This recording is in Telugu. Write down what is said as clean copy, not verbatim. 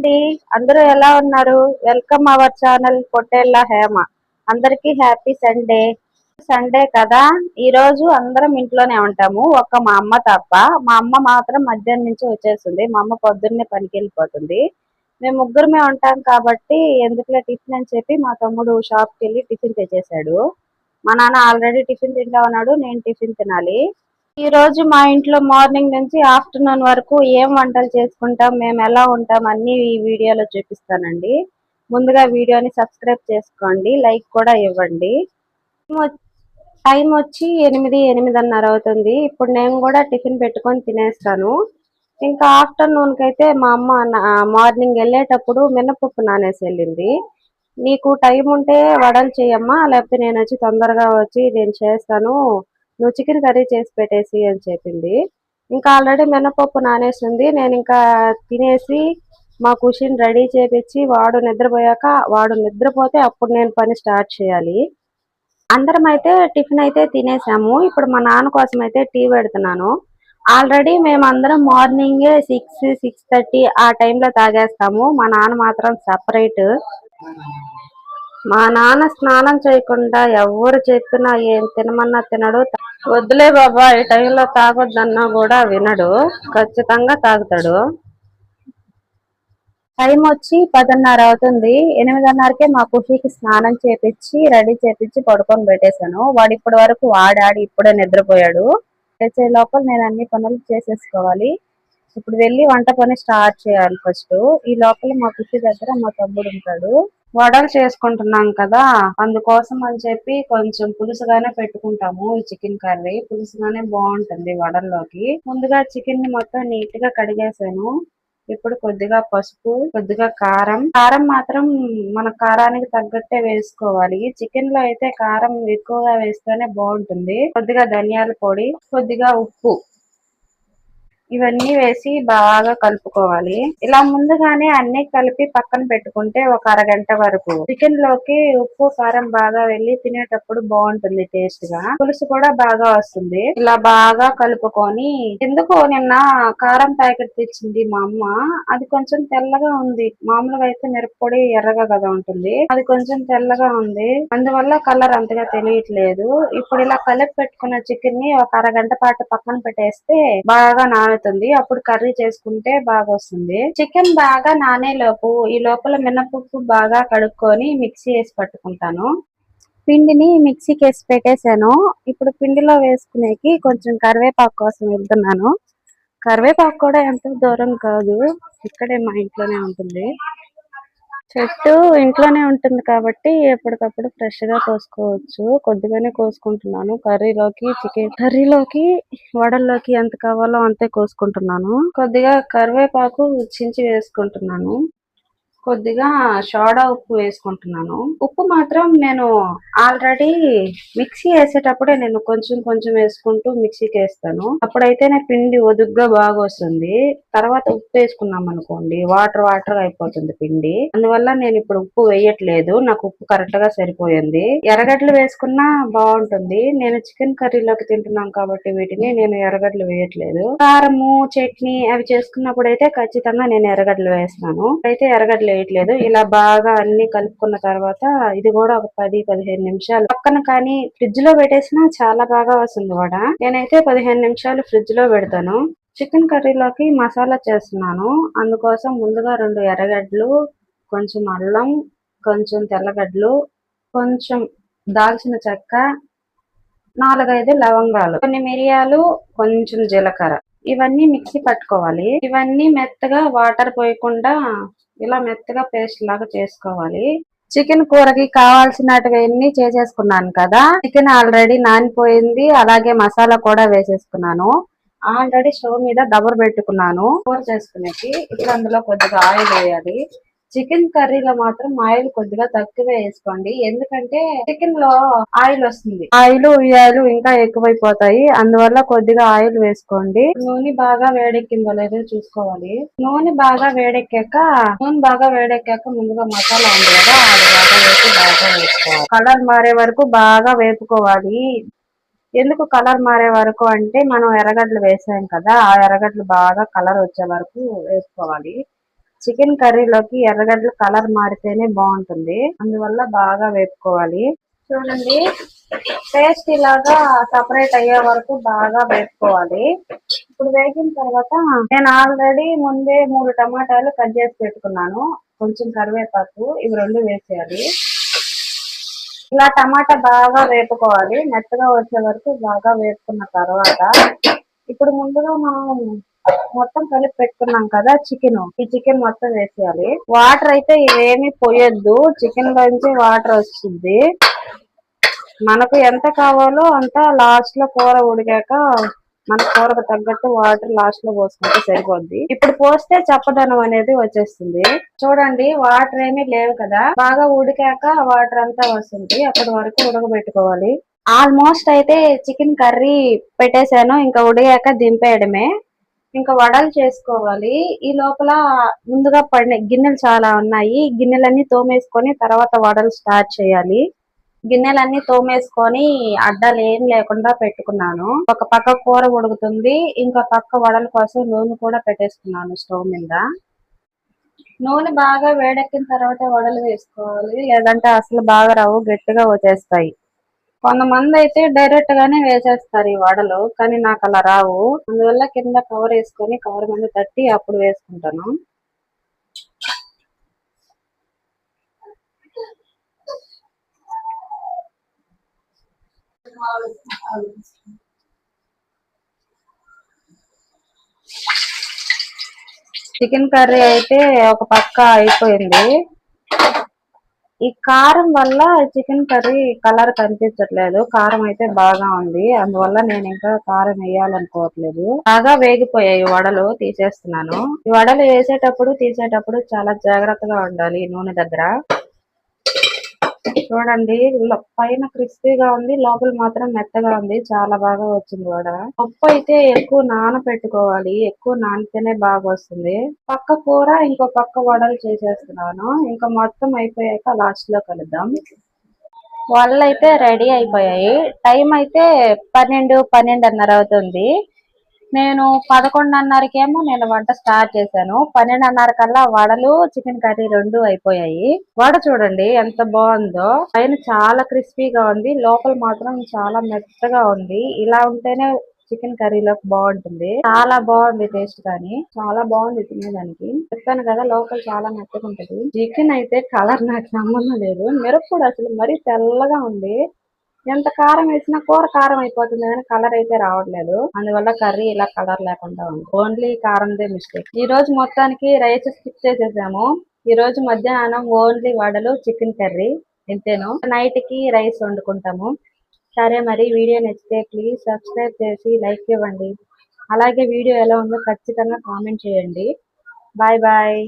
అండి. అందరూ ఎలా ఉన్నారు? వెల్కమ్ అవర్ ఛానల్ పొట్టేళ్ళ హేమ. అందరికీ హ్యాపీ సండే. సండే కదా, ఈ రోజు అందరం ఇంట్లోనే ఉంటాము. మా అమ్మ తప్ప. మా అమ్మ మాత్రం మధ్యాహ్నం నుంచి వచ్చేస్తుంది. మా అమ్మ పొద్దున్నే పనికి వెళ్ళిపోతుంది. మేము ముగ్గురమే ఉంటాం కాబట్టి ఎందుకులే టిఫిన్ అని చెప్పి మా తమ్ముడు షాప్కి వెళ్ళి టిఫిన్ తెచ్చేసాడు. మా నాన్న ఆల్రెడీ టిఫిన్ తింటా ఉన్నాడు. నేను టిఫిన్ తినాలి. ఈ రోజు మా ఇంట్లో మార్నింగ్ నుంచి ఆఫ్టర్నూన్ వరకు ఏం వంటలు చేసుకుంటాం, మేము ఎలా ఉంటాం అన్ని ఈ వీడియోలో చూపిస్తానండి. ముందుగా వీడియోని సబ్స్క్రైబ్ చేసుకోండి, లైక్ కూడా ఇవ్వండి. టైం వచ్చి 8:30 అవుతుంది. ఇప్పుడు నేను కూడా టిఫిన్ పెట్టుకొని తినేస్తాను. ఇంకా ఆఫ్టర్నూన్కి అయితే మా అమ్మ మార్నింగ్ వెళ్ళేటప్పుడు మినపప్పు నానేసి వెళ్ళింది. నీకు టైం ఉంటే వడలు చేయమ్మా, లేకపోతే నేను వచ్చి తొందరగా వచ్చి నేను చేస్తాను, నువ్వు చికెన్ కర్రీ చేసి పెట్టేసి అని చెప్పింది. ఇంకా ఆల్రెడీ మినపప్పు నానేసింది. నేను ఇంకా తినేసి మా కుషిని రెడీ చేపించి వాడు నిద్రపోతే అప్పుడు నేను పని స్టార్ట్ చేయాలి. అందరం అయితే టిఫిన్ అయితే తినేసాము. ఇప్పుడు మా నాన్న కోసం అయితే టీ పెడుతున్నాను. ఆల్రెడీ మేమందరం మార్నింగే 6-6:30 ఆ టైంలో తాగేస్తాము. మా నాన్న మాత్రం సపరేట్. మా నాన్న స్నానం చేయకుండా ఎవరు చెప్పినా ఏం తినమన్నా తినడు. వద్దులే బాబా ఈ టైంలో తాగొద్దన్నా కూడా వినడు, ఖచ్చితంగా తాగుతాడు. టైం వచ్చి 10:30 అవుతుంది. 8:30కే మా కుషికి స్నానం చేపించి రెడీ చేపించి పడుకొని పెట్టేశాను. వాడు ఇప్పటి వరకు ఆడాడి ఇప్పుడే నిద్రపోయాడు. చేసే లోపల నేను అన్ని పనులు చేసేసుకోవాలి. ఇప్పుడు వెళ్ళి వంట పని స్టార్ట్ చేయాలి. ఫస్ట్ ఈ లోపల మా కుషి దగ్గర మా తమ్ముడు ఉంటాడు. వడలు చేసుకుంటున్నాం కదా, అందుకోసం అని చెప్పి కొంచెం పులుసుగానే పెట్టుకుంటాము. ఈ చికెన్ కర్రీ పులుసుగానే బాగుంటుంది వడల్లోకి. ముందుగా చికెన్ ని మొత్తం నీట్ గా కడిగేసాను. ఇప్పుడు కొద్దిగా పసుపు, కొద్దిగా కారం మాత్రం మన కారానికి తగ్గట్టే వేసుకోవాలి. చికెన్ లో అయితే కారం ఎక్కువగా వేస్తేనే బాగుంటుంది. కొద్దిగా ధనియాల పొడి, కొద్దిగా ఉప్పు, ఇవన్నీ వేసి బాగా కలుపుకోవాలి. ఇలా ముందుగానే అన్ని కలిపి పక్కన పెట్టుకుంటే ఒక అరగంట వరకు చికెన్ లోకి ఉప్పు కారం బాగా వెళ్ళి తినేటప్పుడు బాగుంటుంది. టేస్ట్ గా పులుసు కూడా బాగా వస్తుంది. ఇలా బాగా కలుపుకొని, ఎందుకో నిన్న కారం ప్యాకెట్ తెచ్చింది మా అమ్మ. అది కొంచెం తెల్లగా ఉంది. మామూలుగా అయితే మిరప్పొడి ఎర్రగా కదా ఉంటుంది, అది కొంచెం తెల్లగా ఉంది. అందువల్ల కలర్ అంతగా తెలియట్లేదు. ఇప్పుడు ఇలా కలిపి పెట్టుకున్న చికెన్ ని ఒక అరగంట పాటు పక్కన పెట్టేస్తే బాగా నానుతుంది. అప్పుడు కర్రీ చేసుకుంటే బాగా వస్తుంది. చికెన్ బాగా నానేలోపు ఈ లోపల మినపప్పు బాగా కడుక్కొని మిక్సీ వేసి పట్టుకుంటాను. పిండిని మిక్సీకి వేసి పెట్టేశాను. ఇప్పుడు పిండిలో వేసుకునేకి కొంచెం కరివేపాకు కోసం వెళ్తున్నాను. కరివేపాకు కూడా ఎంత దూరం కాదు, ఇక్కడే మా ఇంట్లోనే ఉంటుంది. చెట్టు ఇంట్లోనే ఉంటుంది కాబట్టి ఎప్పటికప్పుడు ఫ్రెష్ గా కోసుకోవచ్చు. కొద్దిగానే కోసుకుంటున్నాను. కర్రీలోకి వడల్లోకి ఎంత కావాలో అంతే కోసుకుంటున్నాను. కొద్దిగా కరివేపాకు చించి వేసుకుంటున్నాను. కొద్దిగా సోడా ఉప్పు వేసుకుంటున్నాను. ఉప్పు మాత్రం నేను ఆల్రెడీ మిక్సీ వేసేటప్పుడే నేను కొంచెం కొంచెం వేసుకుంటూ మిక్సీకి వేస్తాను. అప్పుడైతేనే పిండి ఒదుగ్గా బాగా వస్తుంది. తర్వాత ఉప్పు వేసుకున్నాం అనుకోండి వాటర్ అయిపోతుంది పిండి. అందువల్ల నేను ఇప్పుడు ఉప్పు వేయట్లేదు. నాకు ఉప్పు కరెక్ట్ గా సరిపోయింది. ఎర్రగడ్డలు వేసుకున్నా బాగుంటుంది. నేను చికెన్ కర్రీలోకి తింటున్నాం కాబట్టి వీటిని నేను ఎర్రగడ్డలు వేయట్లేదు. కారము, చట్నీ అవి చేసుకున్నప్పుడు అయితే ఖచ్చితంగా నేను ఎర్రగడ్డలు వేస్తాను. అయితే ఎర్రగడ్డలు వేయట్లేదు. ఇలా బాగా అన్ని కలుపుకున్న తర్వాత ఇది కూడా ఒక 10-15 నిమిషాలు పక్కన కానీ ఫ్రిడ్జ్ లో పెట్టేసినా చాలా బాగా వస్తుంది వడ. నేనైతే 15 నిమిషాలు ఫ్రిడ్జ్ లో పెడతాను. చికెన్ కర్రీలోకి మసాలా చేస్తున్నాను. అందుకోసం ముందుగా 2 ఎర్రగడ్డలు, కొంచెం అల్లం, కొంచెం తెల్లగడ్డలు, కొంచెం దాల్చిన చెక్క, 4-5 లవంగాలు, కొన్ని మిరియాలు, కొంచెం జీలకర్ర, ఇవన్నీ మిక్సీ పట్టుకోవాలి. ఇవన్నీ మెత్తగా వాటర్ పోయకుండా ఇలా మెత్తగా పేస్ట్ లాగా చేసుకోవాలి. చికెన్ కూరకి కావాల్సినటువన్నీ చేసేసుకున్నాను కదా. చికెన్ ఆల్రెడీ నానిపోయింది. అలాగే మసాలా కూడా వేసేసుకున్నాను. ఆల్రెడీ స్టవ్ మీద దబర పెట్టుకున్నాను కూర చేసుకునేకి. ఇప్పుడు అందులో కొద్దిగా ఆయిల్ వేయాలి. చికెన్ కర్రీలో మాత్రం ఆయిల్ కొద్దిగా తక్కువే వేసుకోండి, ఎందుకంటే చికెన్ లో ఆయిల్ వస్తుంది. ఆయిల్ ఇంకా ఎక్కువైపోతాయి. అందువల్ల కొద్దిగా ఆయిల్ వేసుకోండి. నూనె బాగా వేడెక్కిందో లేదో చూసుకోవాలి. నూనె బాగా వేడెక్కాక ముందుగా మసాలా ఉంది కదా, అది బాగా వేసుకోవాలి. కలర్ మారే వరకు బాగా వేపుకోవాలి. ఎందుకు కలర్ మారే వరకు అంటే మనం ఎర్రగడ్డలు వేసాం కదా, ఆ ఎర్రగడ్డలు బాగా కలర్ వచ్చే వరకు వేసుకోవాలి. చికెన్ కర్రీలోకి ఎర్రగడ్డలు కలర్ మారితేనే బాగుంటుంది, అందువల్ల బాగా వేపుకోవాలి. చూడండి, పేస్ట్ ఇలాగా సపరేట్ అయ్యే వరకు బాగా వేపుకోవాలి. ఇప్పుడు వేగిన తర్వాత నేను ఆల్రెడీ ముందే 3 టమాటాలు కట్ చేసి పెట్టుకున్నాను, కొంచెం కరివేపాకు, ఇవి 2 వేసేయాలి. ఇలా టమాటా బాగా వేపుకోవాలి, మెత్తగా వచ్చే వరకు బాగా వేపుకున్న తర్వాత ఇప్పుడు ముందుగా మనం మొత్తం కలిపి పెట్టుకున్నాం కదా చికెన్, ఈ చికెన్ మొత్తం వేసేయాలి. వాటర్ అయితే ఇవేమి పోయొద్దు, చికెన్ లోంచి వాటర్ వస్తుంది. మనకు ఎంత కావాలో అంత లాస్ట్ లో కూర ఉడికాక మన కూరకు తగ్గట్టు వాటర్ లాస్ట్ లో పోసుకుంటే సరిపోద్ది. ఇప్పుడు పోస్తే చప్పదనం అనేది వచ్చేస్తుంది. చూడండి, వాటర్ ఏమీ లేవు కదా, బాగా ఉడికాక వాటర్ అంతా వస్తుంది, అప్పటి వరకు ఉడకబెట్టుకోవాలి. ఆల్మోస్ట్ అయితే చికెన్ కర్రీ పెట్టేశాను, ఇంకా ఉడికాక దింపేయడమే. ఇంకా వడలు చేసుకోవాలి. ఈ లోపల ముందుగా పడిన గిన్నెలు చాలా ఉన్నాయి, గిన్నెలన్నీ తోమేసుకొని తర్వాత వడలు స్టార్ట్ చేయాలి. గిన్నెలన్నీ తోమేసుకొని అడ్డాలు ఏం లేకుండా పెట్టుకున్నాను. ఒక పక్క కూర ఉడుకుతుంది, ఇంకో పక్క వడల కోసం నూనె కూడా పెట్టేసుకున్నాను స్టవ్ మీద. నూనె బాగా వేడెక్కిన తర్వాత వడలు వేసుకోవాలి, లేదంటే అసలు బాగా రావు, గట్టిగా వచ్చేస్తాయి. కొంతమంది అయితే డైరెక్ట్ గానే వేసేస్తారు ఈ వడలు, కానీ నాకు అలా రావు. అందువల్ల కింద కవర్ వేసుకొని కవర్ మీద తట్టి అప్పుడు వేసుకుంటాను. చికెన్ కర్రీ అయితే ఒక పక్క అయిపోయింది. ఈ కారం వల్ల చికెన్ కర్రీ కలర్ కనిపించట్లేదు, కారం అయితే బాగా ఉంది, అందువల్ల నేను ఇంకా కారం వేయాలనుకోవట్లేదు. బాగా వేగిపోయాయి వడలు, తీసేస్తున్నాను. ఈ వడలు వేసేటప్పుడు తీసేటప్పుడు చాలా జాగ్రత్తగా ఉండాలి నూనె దగ్గర. చూడండి, పైన క్రిస్పీగా ఉంది, లోపల మాత్రం మెత్తగా ఉంది, చాలా బాగా వచ్చింది వడ. పప్పు అయితే ఎక్కువ నానపెట్టుకోవాలి, ఎక్కువ నానితేనే బాగా వస్తుంది. పక్క కూర, ఇంకో పక్క వడలు చేసేస్తున్నాను, ఇంకా మొత్తం అయిపోయాక లాస్ట్ లో కలుద్దాం. వడలు అయితే రెడీ అయిపోయాయి. టైం అయితే 12-12:30 అవుతుంది. నేను 11:30కేమో నేను వంట స్టార్ట్ చేశాను, 12:30 కల్లా వడలు చికెన్ కర్రీ 2 అయిపోయాయి. వడ చూడండి ఎంత బాగుందో, పైన చాలా క్రిస్పీగా ఉంది, లోపల మాత్రం చాలా మెత్తగా ఉంది. ఇలా ఉంటేనే చికెన్ కర్రీలోకి బాగుంటుంది, చాలా బాగుంది టేస్ట్, కానీ చాలా బాగుంది తినేదానికి. చెప్పాను కదా, లోపల చాలా మెత్తగా ఉంటది. చికెన్ అయితే కలర్ నాకు సంబంధం లేదు, మిరప్పొడి అసలు మరీ తెల్లగా ఉంది. ఎంత కారం వేసినా కూర కారం అయిపోతుంది కానీ కలర్ అయితే రావట్లేదు, అందువల్ల కర్రీ ఇలా కలర్ లేకుండా ఉంది. ఓన్లీ కారందే మిస్టేక్. ఈ రోజు మొత్తానికి రైస్ స్కిప్ చేసేసాము. ఈ రోజు మధ్యాహ్నం ఓన్లీ వడలు చికెన్ కర్రీ ఇంతేను. నైట్ కి రైస్ వండుకుంటాము. సరే, మరి వీడియో నచ్చితే ప్లీజ్ సబ్స్క్రైబ్ చేసి లైక్ ఇవ్వండి. అలాగే వీడియో ఎలా ఉందో ఖచ్చితంగా కామెంట్ చేయండి. Bye bye.